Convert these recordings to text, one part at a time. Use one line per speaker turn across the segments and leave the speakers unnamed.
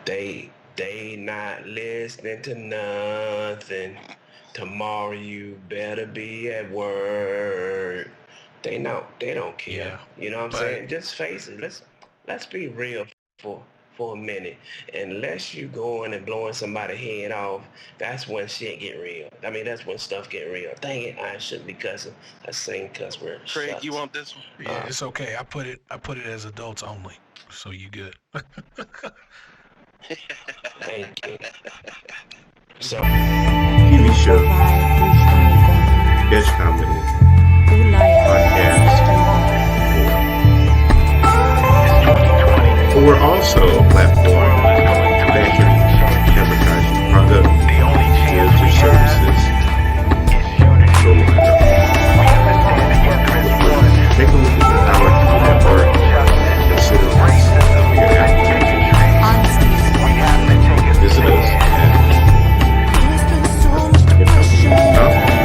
They not listening to nothing. Tomorrow you better be at work. They don't care.
Yeah,
You know what I'm
but
saying? Just face it. Let's be real for for a minute. Unless you going and blowing somebody's head off, that's when shit get real. I mean, that's when stuff get real. Dang it, I shouldn't be cussing. I same cuss word.
Craig, you
Shucks.
want this one?
yeah, it's okay. I put it as adults only, so you good.
Thank you. So
TV show, sketch comedy, podcast, or also a platform that can advertise your product, goods, or services. Go wider. Take a look at the Howard Network and consider us for your application. Visit us at getcompany.com.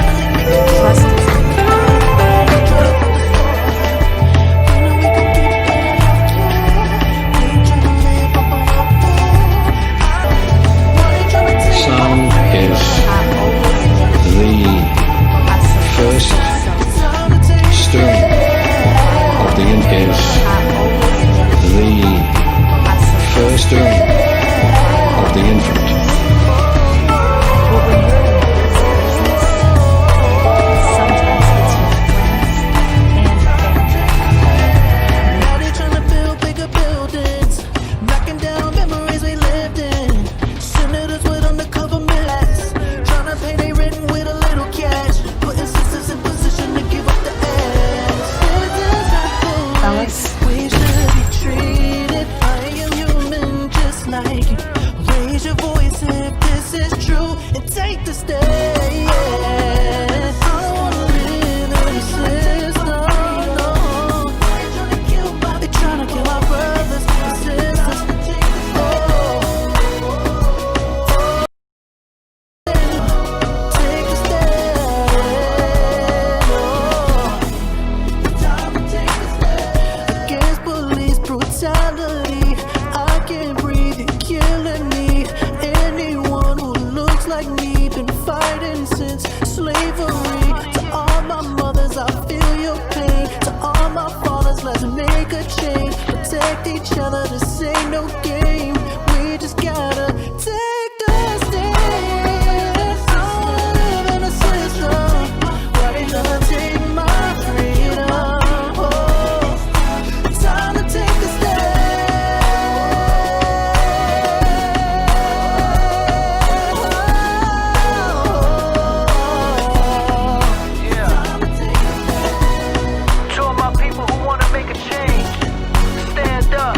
Follow us at
Sound is the first stirring of the is the first stirring of the infant.
Now they tryna build bigger buildings, knocking down memories we lived in. Senators with undercover millets, tryna pay their rent with a little cash, putting sisters in position to give up the ass. Citizens not police, we should be treated like a human, just like you. Raise your voice if this is true, and take the stand. I don't wanna live in a system, no. They tryna kill our brothers and sisters. Take a stand against police brutality. I can't breathe, you're killing me. Anyone who looks like me been fighting since slavery. To all my mothers, I feel your pain. To all my fathers, let's make a change. Protect each other, this ain't no game. We just gotta take the stand. I wanna live in a system where they gonna take my freedom. Oh, time to take the
To all my people who wanna make a change, stand up.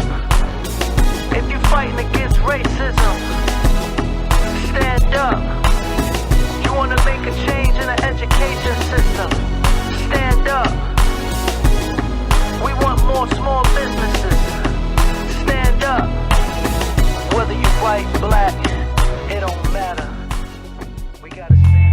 If you fighting against racism, stand up. You wanna make a change in the education system, stand up. We want more small businesses, stand up. Whether you white, black, it don't matter. We gotta stand.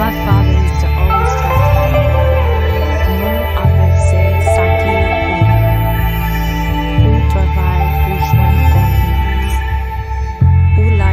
My father used to always tell me, "No abracé saki ou travail pour joindre confiance. Ou la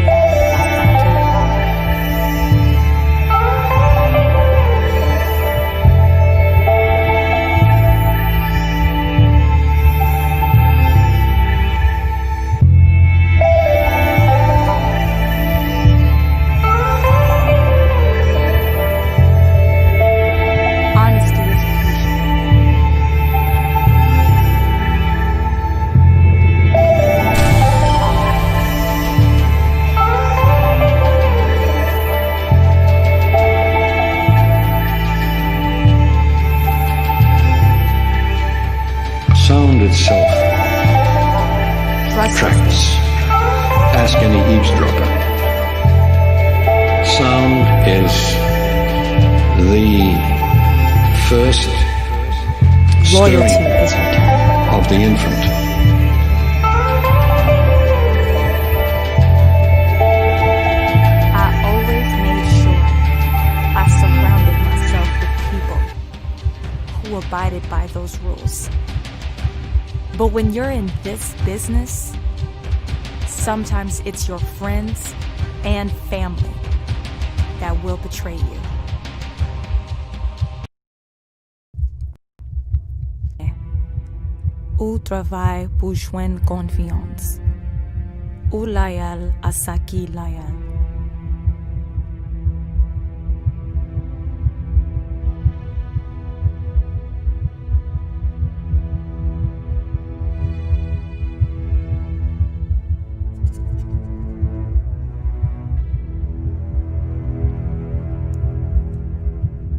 first
Loyalty
stirring
is returned.
of the infant.
I always made sure I surrounded myself with people who abided by those rules. But when you're in this business, sometimes it's your friends and family that will betray you. Ou travail pour joindre confiance. Ou loyal à ce qui loyal.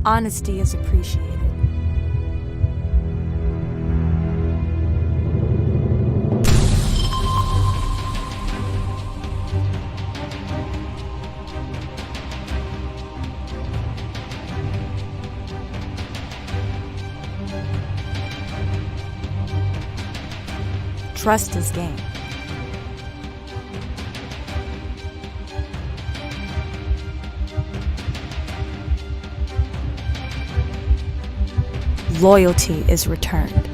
Honesty is appreciated. Trust is gained. Loyalty is returned.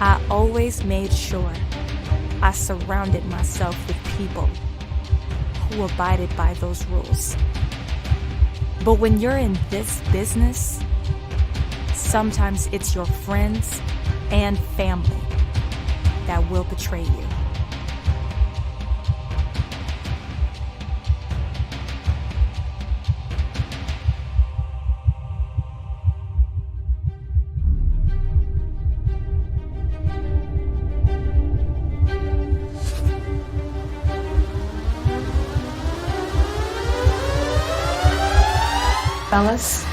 I always made sure I surrounded myself with people who abided by those rules. But when you're in this business, sometimes it's your friends and family that will betray you. Fellas,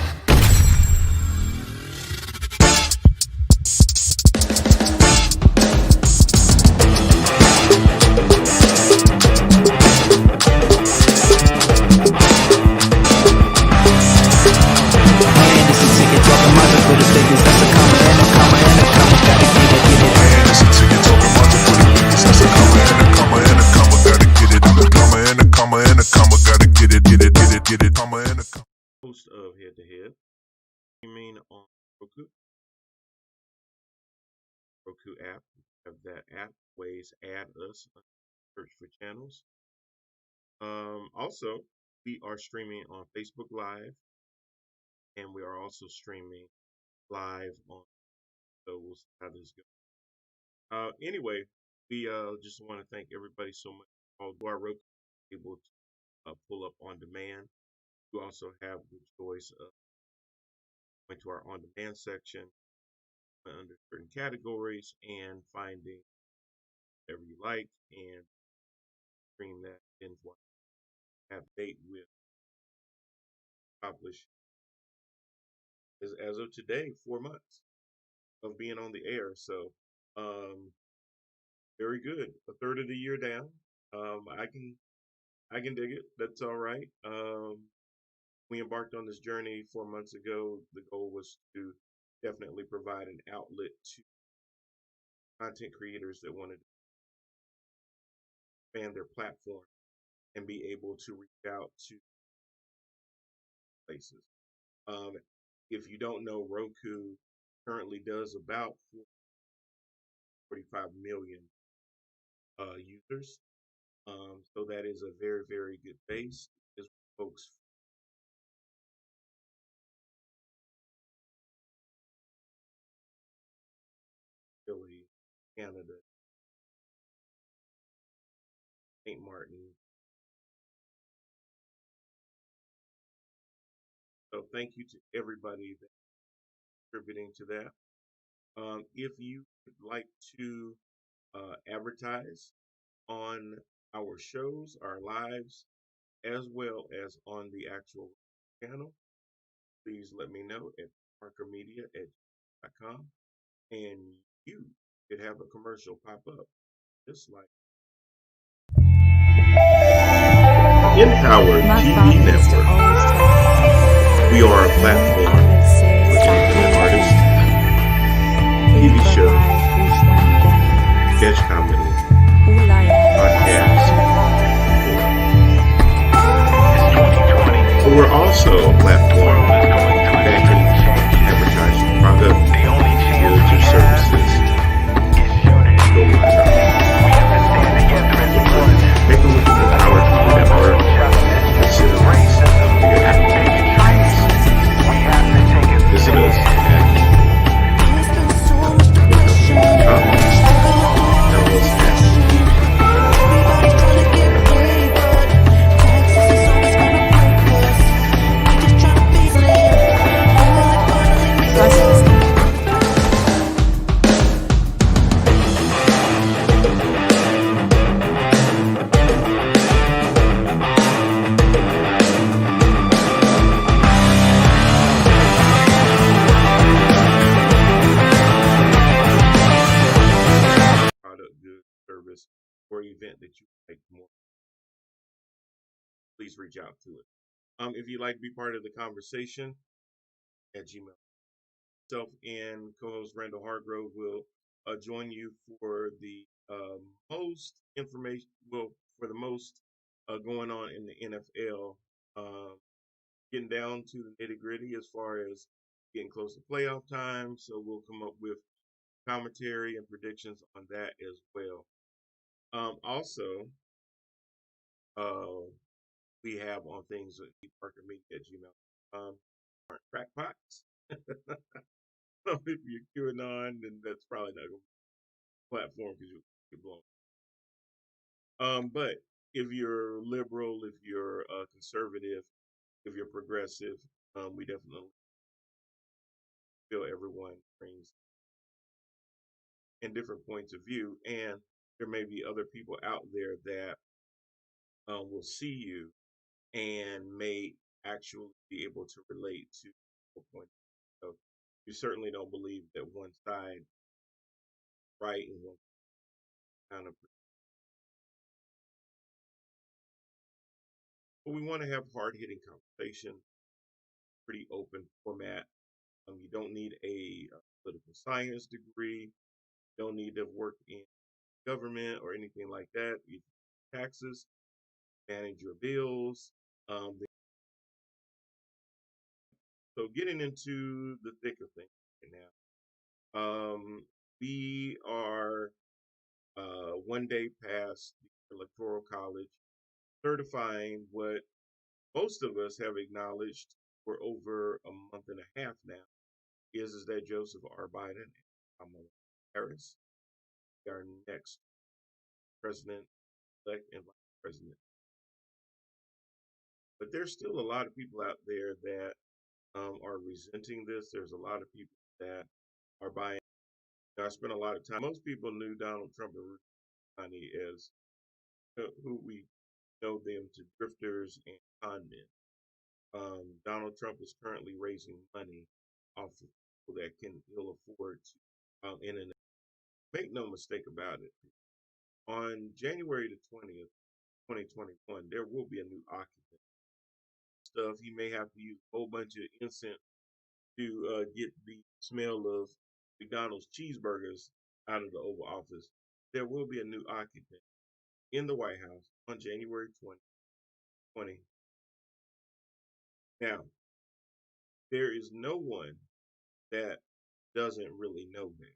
Host of Head to Head, streaming on Roku app. Have that app. Ways add us. Search for channels. Also, we are streaming on Facebook Live, and we are also streaming live on. So we'll see how this goes. Anyway, we just want to thank everybody so much. Although our Roku is able to pull up on demand, you also have the choice of going to our on-demand section under certain categories and finding whatever you like and stream that binge watch. Have date with accomplished as of today 4 months of being on the air. So very good. A third of the year down. I can dig it. That's all right. We embarked on this journey 4 months ago. The goal was to definitely provide an outlet to content creators that wanted to expand their platform and be able to reach out to places. If you don't know, Roku currently does about 45 million users. So that is a very, very good base. As folks Philly, Canada, St. Martin. So thank you to everybody that's contributing to that. If you would like to advertise on our shows, our lives, as well as on the actual channel, please let me know at parkermedia@gmail.com, and you could have a commercial pop up just like Empower
My
TV
father used to
Network.
always tell me,
We are a platform
artists
for
is
independent artists,
TV
TV shows,
shows,
sketch comedy,
Ulaya,
podcasts,
It's 2020.
but we're also a platform that can advertise your product,
The only chance
goods,
we
or
have
services,
is unity.
go live.
We have to stand together as one.
Take a look at Empower TV Network.
Justice,
Consider
racism,
your
and bigotry. We have to take it.
visit us at
There's been so much depression.
tell us at
Everybody's trying to get paid, but taxes is always gonna break us. We just trying to be clear. When will it finally make
Trust
sense?
me.
product, good service, or event that you like more, please reach out to it. If you'd like to be part of the conversation at Gmail, myself and co-host Randall Hargrove will join you for the most information, well, for the most going on in the NFL, getting down to the nitty gritty as far as getting close to playoff time. So we'll come up with commentary and predictions on that as well. Also, we have on things at parkermedia at gmail.com aren't crackpots. So if you're QAnon, then that's probably not going to be a platform because you'll get blown. But if you're liberal, if you're conservative, if you're progressive, we definitely feel everyone brings in different points of view, and there may be other people out there that will see you and may actually be able to relate to your point. So you certainly don't believe that one side right and one kind of. But we want to have hard hitting conversation, pretty open format. You don't need a political science degree. You don't need to work in government or anything like that. You taxes, manage your bills. So getting into the thick of things right now. We are one day past the Electoral College certifying what most of us have acknowledged for over a month and a half now is that Joseph R. Biden and Kamala Harris are our next president-elect and vice president. But there's still a lot of people out there that are resenting this. There's a lot of people that are buying. I spent a lot of time. Most people knew Donald Trump and Rudy Giuliani as who we know them to drifters and con men. Donald Trump is currently raising money off of people that can ill afford to. And make no mistake about it, on January the 20th, 2021, there will be a new occupant. Stuff he may have to use a whole bunch of incense to get the smell of McDonald's cheeseburgers out of the Oval Office. There will be a new occupant in the White House on January 2020. Now, there is no one that doesn't really know that.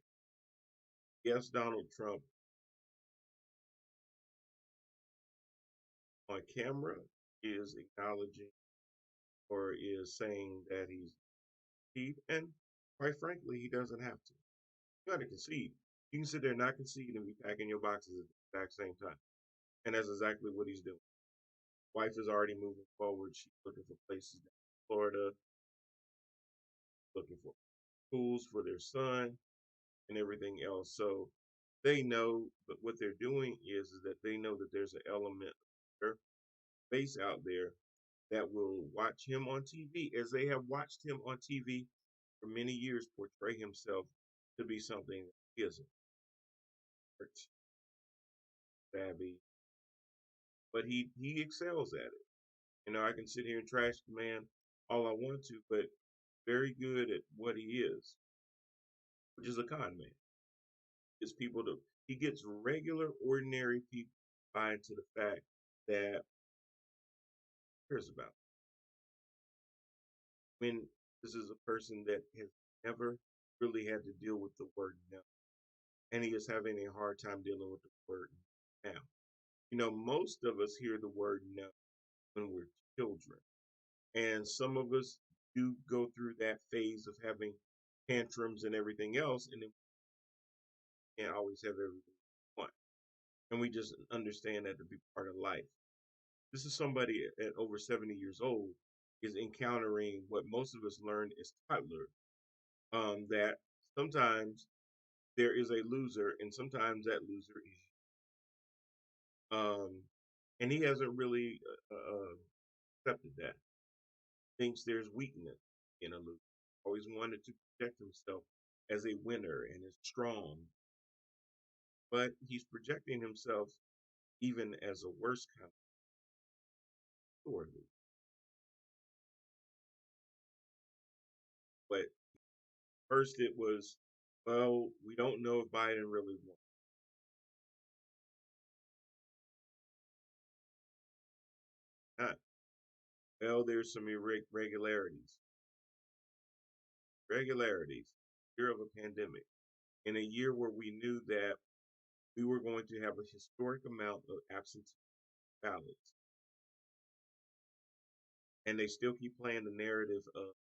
Yes, Donald Trump on camera is acknowledging or is saying that he's concede, and quite frankly, he doesn't have to. You got to concede. You can sit there and not concede and be packing your boxes at the exact same time, and that's exactly what he's doing. Wife is already moving forward. She's looking for places in Florida, looking for schools for their son and everything else. So they know, but what they're doing is that they know that there's an element of their base out there that will watch him on TV, as they have watched him on TV for many years portray himself to be something he isn't. Savvy, but he excels at it. I can sit here and trash the man all I want to, but very good at what he is, which is a con man. He gets regular, ordinary people to buy into the fact that he cares about. When this is a person that has never really had to deal with the word no, and he is having a hard time dealing with the word now. Most of us hear the word no when we're children, and some of us do go through that phase of having tantrums and everything else, and then we can't always have everything we want. And we just understand that to be part of life. This is somebody at over 70 years old is encountering what most of us learned as toddler, that sometimes there is a loser, and sometimes that loser is you. And he hasn't really accepted that. Thinks there's weakness in a loser. Always wanted to project himself as a winner and as strong, but he's projecting himself even as a worse kind of loser. But first it was, well, we don't know if Biden really won. Not. Well, there's some irregularities. Year of a pandemic, in a year where we knew that we were going to have a historic amount of absentee ballots. And they still keep playing the narrative of,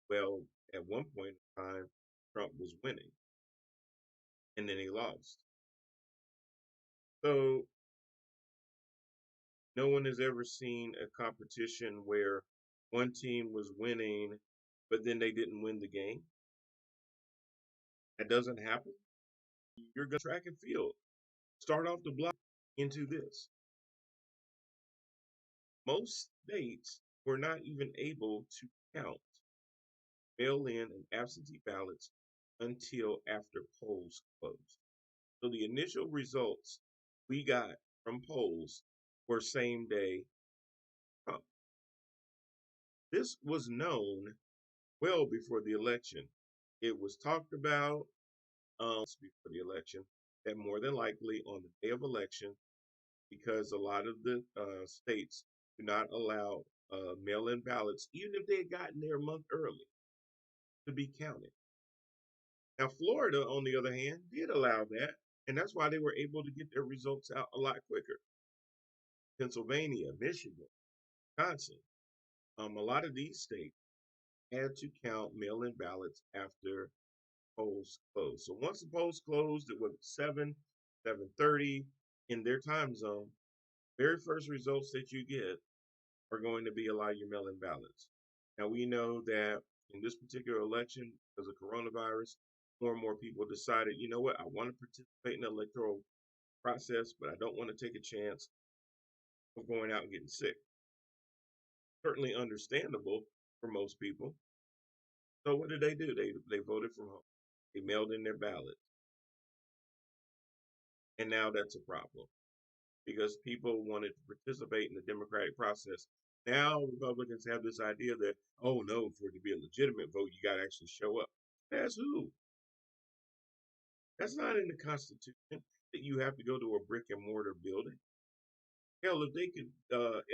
well, at one point in time, Trump was winning, and then he lost. So no one has ever seen a competition where one team was winning, but then they didn't win the game. That doesn't happen. You're going to track and field. Start off the block into this. Most states were not even able to count mail-in and absentee ballots until after polls closed. So the initial results we got from polls were same day. This was known well before the election. It was talked about before the election that more than likely on the day of election, because a lot of the states do not allow mail-in ballots, even if they had gotten there a month early, to be counted. Now, Florida, on the other hand, did allow that, and that's why they were able to get their results out a lot quicker. Pennsylvania, Michigan, Wisconsin, a lot of these states had to count mail-in ballots after polls closed. So once the polls closed, it was 7:30 in their time zone. Very first results that you get are going to be a lot of your mail-in ballots. Now we know that in this particular election, because of coronavirus, more and more people decided, you know what, I want to participate in the electoral process, but I don't want to take a chance of going out and getting sick. Certainly understandable for most people. So what did? They voted from home. They mailed in their ballots. And now that's a problem because people wanted to participate in the democratic process. Now Republicans have this idea that, oh no, for it to be a legitimate vote, you got to actually show up. That's who? That's not in the Constitution that you have to go to a brick and mortar building. Hell, if they could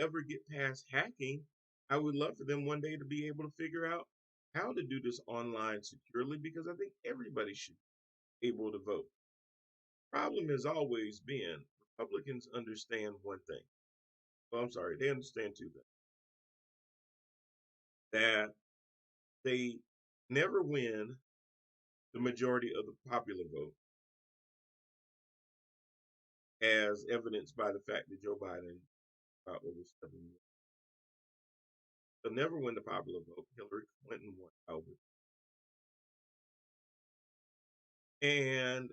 ever get past hacking, I would love for them one day to be able to figure out how to do this online securely, because I think everybody should be able to vote. Problem has always been Republicans understand one thing. Well, I'm sorry, they understand two things. That they never win the majority of the popular vote, as evidenced by the fact that Joe Biden got over 7 million. They'll never win the popular vote. Hillary Clinton won over. And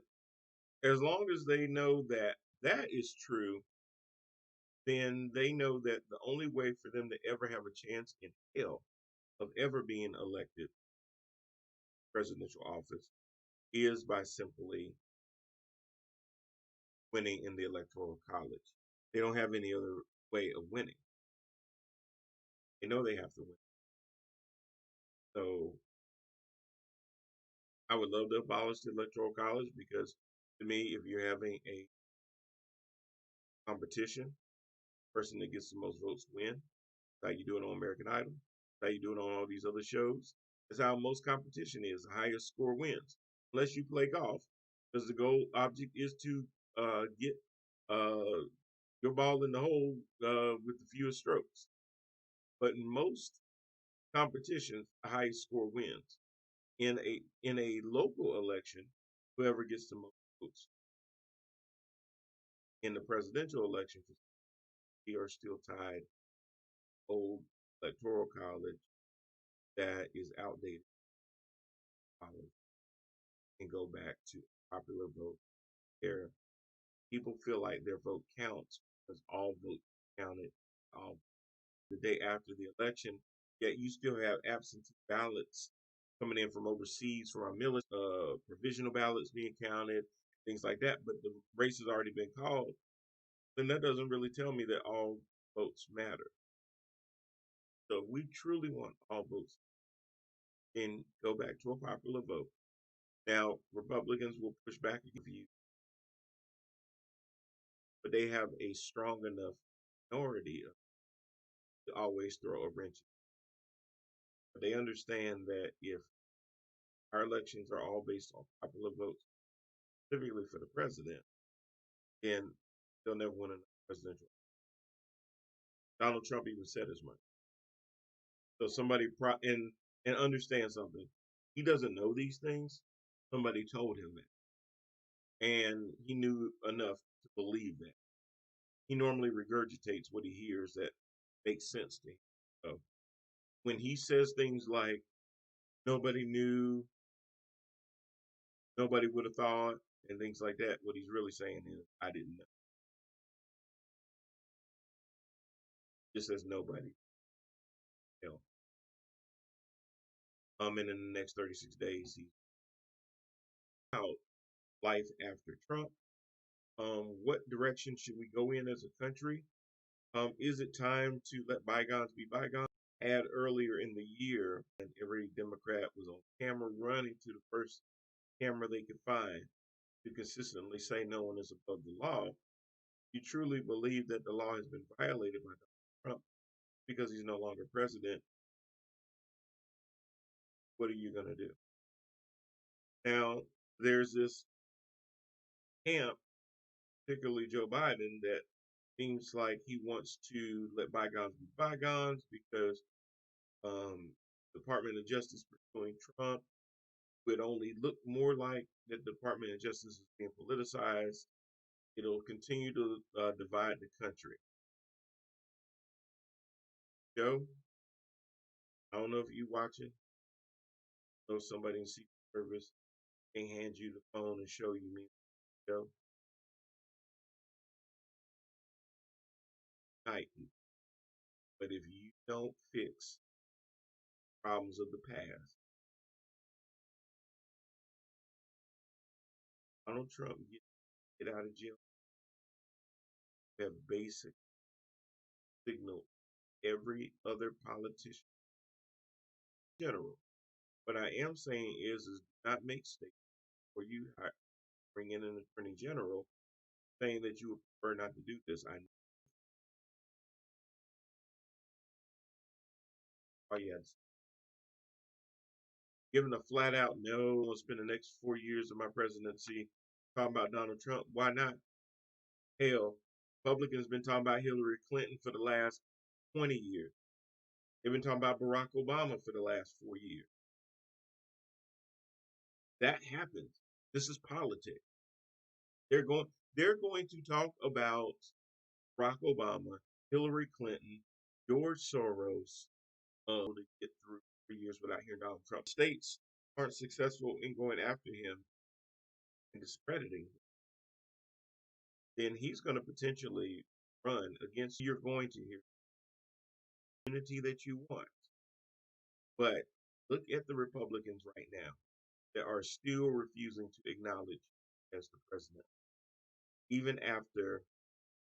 as long as they know that that is true, then they know that the only way for them to ever have a chance in hell of ever being elected presidential office is by simply winning in the electoral college. They don't have any other way of winning. They know they have to win. So I would love to abolish the Electoral College because to me, if you're having a competition, person that gets the most votes win. That's how you do it on American Idol. That's how you do it on all these other shows. That's how most competition is. The highest score wins. Unless you play golf, because the goal object is to get your ball in the hole with the fewest strokes. But in most competitions, the highest score wins. In a local election, whoever gets the most votes. In the presidential election, we are still tied old electoral college that is outdated college and go back to popular vote where people feel like their vote counts because all votes counted the day after the election, yet you still have absentee ballots coming in from overseas from our military, provisional ballots being counted, things like that, but the race has already been called, then that doesn't really tell me that all votes matter. So if we truly want all votes, then go back to a popular vote. Now, Republicans will push back against you, but they have a strong enough minority to always throw a wrench. But they understand that if our elections are all based on popular votes, specifically for the president, then they'll never win another presidential. Donald Trump even said as much. So somebody and understand something. He doesn't know these things. Somebody told him that, and he knew enough to believe that. He normally regurgitates what he hears that makes sense to him. So when he says things like nobody knew, nobody would have thought, and things like that, what he's really saying is I didn't know. Just as nobody else. And in the next 36 days, he's out life after Trump. What direction should we go in as a country? Is it time to let bygones be bygones? Had earlier in the year, and every Democrat was on camera running to the first camera they could find to consistently say no one is above the law. You truly believe that the law has been violated by Donald Trump because he's no longer president. What are you going to do? Now, there's this camp, particularly Joe Biden, that seems like he wants to let bygones be bygones because Department of Justice pursuing Trump would only look more like the Department of Justice is being politicized. It'll continue to divide the country. Joe, I don't know if you watching. I know somebody in Secret Service can hand you the phone and show you me, Joe. Titan. But if you don't fix problems of the past, Donald Trump get out of jail. Have basic signal every other politician in general. What I am saying is do not make statements where you bring in an attorney general saying that you would prefer not to do this. I know. Oh yes. Given a flat out no, I'll spend the next 4 years of my presidency talking about Donald Trump. Why not? Hell, Republicans been talking about Hillary Clinton for the last 20 years. They've been talking about Barack Obama for the last 4 years. That happens. This is politics. They're going to talk about Barack Obama, Hillary Clinton, George Soros, to get through 3 years without hearing Donald Trump. States aren't successful in going after him and discrediting him, then he's going to potentially run against you're going to hear unity that you want. But look at the Republicans right now that are still refusing to acknowledge as the president, even after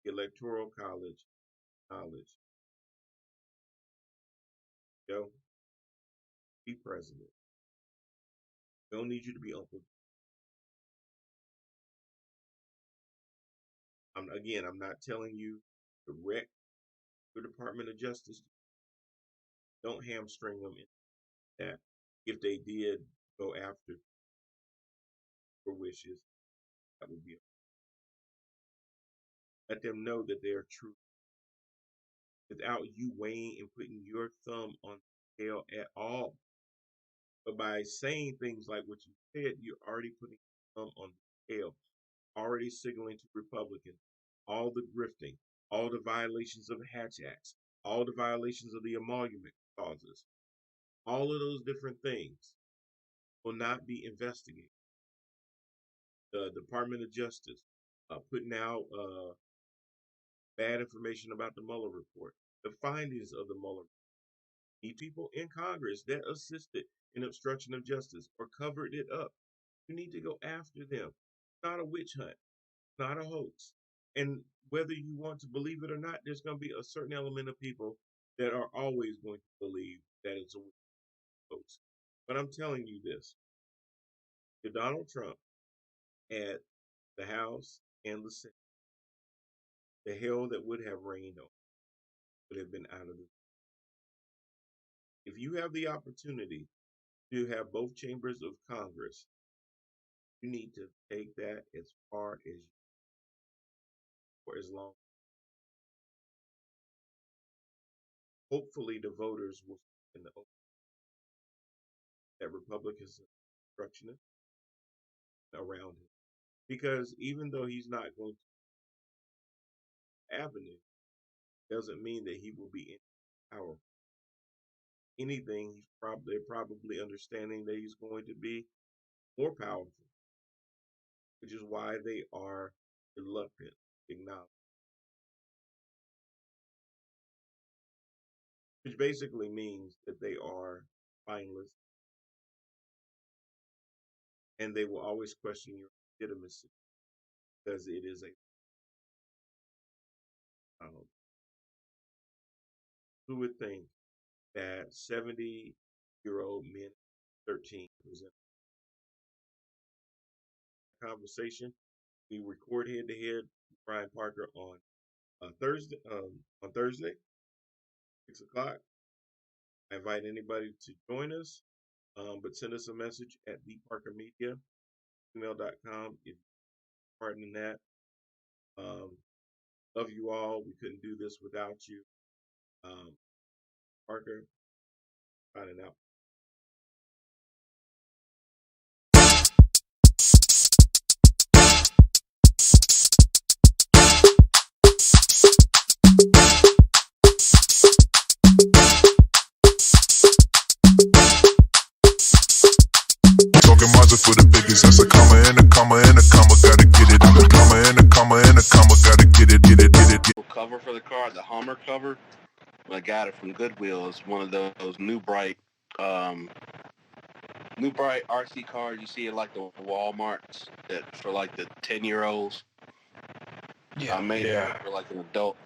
the Electoral College knowledge. Joe, be president. We don't need you to be Uncle. I'm not telling you to wreck the Department of Justice. Don't hamstring them in that. If they did go after your wishes, that would be. Let them know that they are true without you weighing and putting your thumb on the scale at all. But by saying things like what you said, you're already putting your thumb on the scale, already signaling to Republicans all the grifting, all the violations of the Hatch Acts, all the violations of the emolument clauses, all of those different things will not be investigated. The Department of Justice putting out bad information about the Mueller report, the findings of the Mueller report. The people in Congress that assisted in obstruction of justice or covered it up, you need to go after them. It's not a witch hunt, it's not a hoax. And whether you want to believe it or not, there's going to be a certain element of people that are always going to believe that it's a hoax. But I'm telling you this, if Donald Trump had the House and the Senate, the hell that would have reigned on would have been out of the. If you have the opportunity to have both chambers of Congress, you need to take that as far as you, for as long. Hopefully, the voters will in the that Republicans are obstructionist around him, because even though he's not going to avenue, doesn't mean that he will be in power. Anything, they're probably understanding that he's going to be more powerful, which is why they are reluctant to acknowledge. Which basically means that they are spineless and they will always question your legitimacy because it is a who would think that 70-year-old men 13 was in a conversation. We record head to head with Brian Parker on Thursday, 6 o'clock. I invite anybody to join us, but send us a message at theparkermedia@gmail.com if you're part in that. Love you all. We couldn't do this without you. Parker, signing out.
Talking Mazda for the biggest. That's a comma and a comma and a comma. Gotta get it. A comma and a comma and a comma. Gotta get it.
Cover for the car, the Hummer cover. I got it from Goodwill. It's one of those New Bright RC cars you see at like the Walmarts that for like the 10-year-olds.
Yeah,
I made it for like an adult.